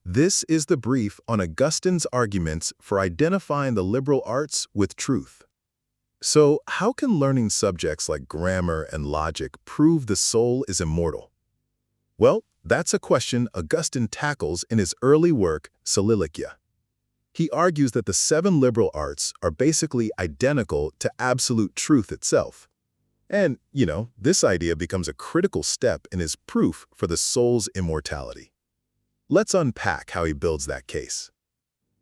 This is the brief on Augustine's arguments for identifying the liberal arts with truth. So, how can learning subjects like grammar and logic prove the soul is immortal? Well, that's a question Augustine tackles in his early work, Soliloquia. He argues that the 7 liberal arts are basically identical to absolute truth itself. And, this idea becomes a critical step in his proof for the soul's immortality. Let's unpack how he builds that case.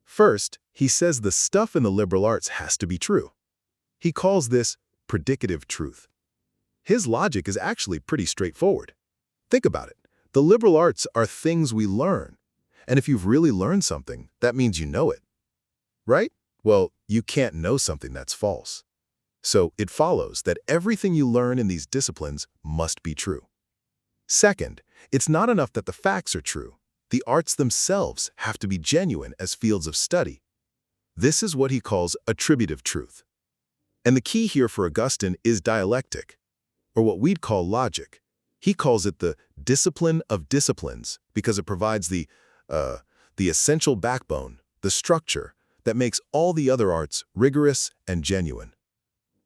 First, he says the stuff in the liberal arts has to be true. He calls this predicative truth. His logic is actually pretty straightforward. Think about it. The liberal arts are things we learn. And if you've really learned something, that means you know it. Right? Well, you can't know something that's false. So it follows that everything you learn in these disciplines must be true. Second, it's not enough that the facts are true. The arts themselves have to be genuine as fields of study. This is what he calls attributive truth. And the key here for Augustine is dialectic, or what we'd call logic. He calls it the discipline of disciplines because it provides the essential backbone, the structure, that makes all the other arts rigorous and genuine.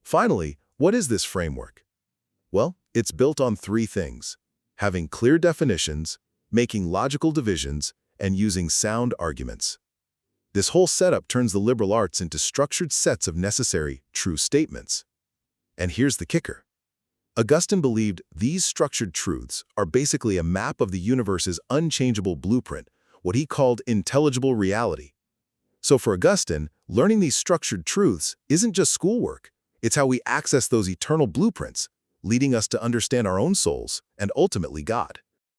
Finally, what is this framework? Well, it's built on 3 things: having clear definitions, making logical divisions, and using sound arguments. This whole setup turns the liberal arts into structured sets of necessary, true statements. And here's the kicker. Augustine believed these structured truths are basically a map of the universe's unchangeable blueprint, what he called intelligible reality. So for Augustine, learning these structured truths isn't just schoolwork. It's how we access those eternal blueprints, leading us to understand our own souls and ultimately God.